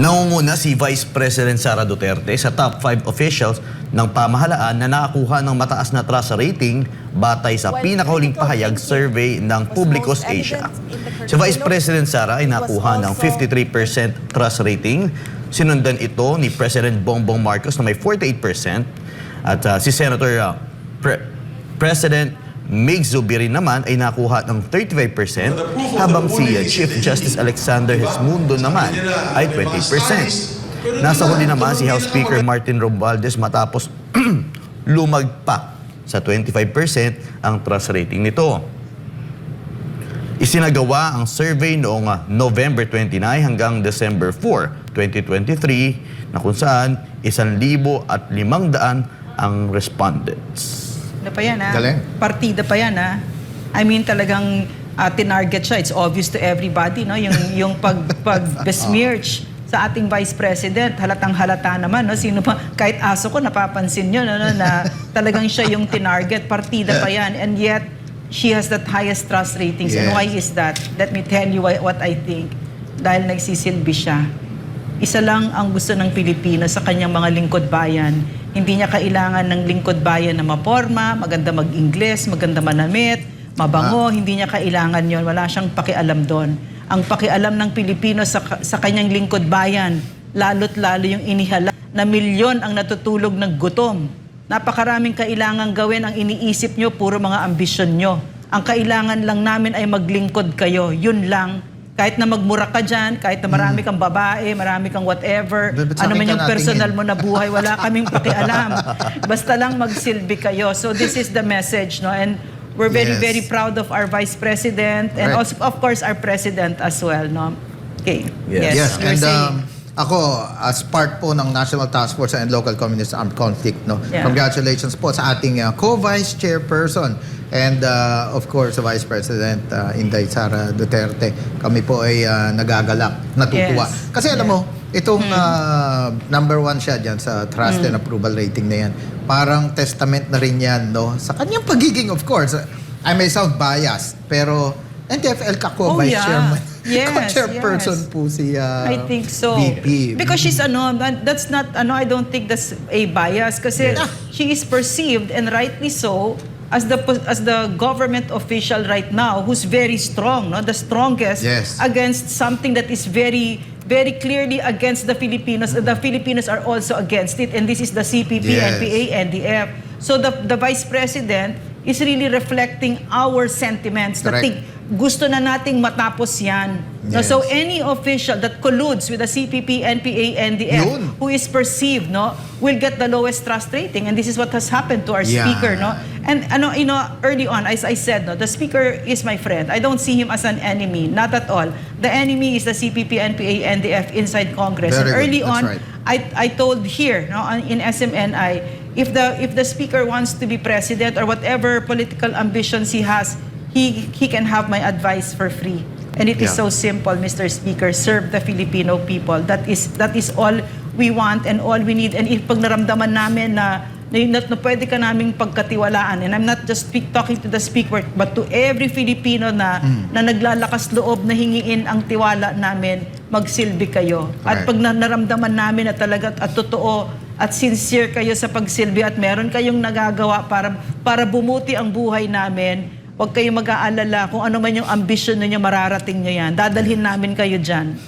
Nangunguna si Vice President Sara Duterte sa top 5 officials ng pamahalaan na nakakuha ng mataas na trust rating batay sa pinakahuling pahayag survey ng Publicos Asia. Si Vice President Sara ay nakuha ng 53% trust rating. Sinundan ito ni President Bongbong Marcos na may 48% at si Senator President Mig Zubiri naman ay nakuha ng 35% habang si Chief Justice Alexander Gesmundo naman ay 20%. Nasa huli naman si House Speaker Martin Romualdez matapos lumagpak sa 25% ang trust rating nito. Isinagawa ang survey noong November 29 hanggang December 4, 2023 na kung saan 1,500 ang respondents. Pa yan, ha? Galing. Partida pa yan, ha? I mean, talagang tinarget siya. It's obvious to everybody, no? Yung pag-besmirch sa ating Vice President, halatang-halata naman, no? Sino pa, kahit aso ko, napapansin nyo, no? Na talagang siya yung tinarget. Partida pa yan. And yet, she has that highest trust ratings. Yes. And why is that? Let me tell you what I think. Dahil nagsisilbi siya. Isa lang ang gusto ng Pilipino sa kanyang mga lingkod bayan. Hindi niya kailangan ng lingkod bayan na maporma, maganda mag-Ingles, maganda manamit, mabango. Hindi niya kailangan yon. Wala siyang pakialam doon. Ang pakialam ng Pilipino sa kanyang lingkod bayan, lalo't lalo yung inihala na milyon ang natutulog ng gutom. Napakaraming kailangan gawin. Ang iniisip nyo, puro mga ambisyon nyo. Ang kailangan lang namin ay maglingkod kayo. Yun lang. Kahit na magmura ka dyan, kahit na marami kang babae, marami kang whatever, ano man yung personal mo na buhay, wala kaming pakialam. Basta lang magsilbi kayo. So this is the message, no? And we're very proud of our Vice President and also, of course, our President as well, no? Okay. Yes. You're And saying. ako, as part po ng National Task Force and Local Communist Armed Conflict, no? Yeah. Congratulations po sa ating co-vice chairperson and of course, the Vice President Inday Sara Duterte. Kami po ay nagagalak, natutuwa. Yes. Kasi alam mo, itong number 1 siya dyan sa trust and approval rating na yan. Parang testament na rin yan, no? Sa kanyang pagiging, of course, I may sound biased, pero NTFL ka ko, Vice Chairman. Yes, Co-chairperson po si I think so. VP. Because she's that's not, I don't think that's a bias. Kasi she is perceived, and rightly so, as the government official right now who's very strong, no? The strongest against something that is very clearly against the Filipinos. The Filipinos are also against it, and this is the CPP, NPA, NDF. So the Vice President is really reflecting our sentiments. Gusto na nating matapos yan. No? So any official that colludes with the CPP, NPA, NDF, who is perceived, no, will get the lowest trust rating. And this is what has happened to our speaker. No? And early on, as I said, no, the speaker is my friend. I don't see him as an enemy. Not at all. The enemy is the CPP, NPA, NDF inside Congress. And early on, I told here, no, in SMNI, if the speaker wants to be president or whatever political ambitions he has, he can have my advice for free. And it is so simple, Mr. Speaker. Serve the Filipino people. That is all we want and all we need. And if pag naramdaman namin na pwede ka naming pagkatiwalaan, and I'm not just talking to the speaker, but to every Filipino na naglalakas loob na hingiin ang tiwala namin, magsilbi kayo. At pag naramdaman namin na talaga at totoo at sincere kayo sa pagsilbi at meron kayong nagagawa para bumuti ang buhay namin, huwag kayong mag-aalala kung ano man yung ambisyon ninyo, mararating nyo yan. Dadalhin namin kayo dyan.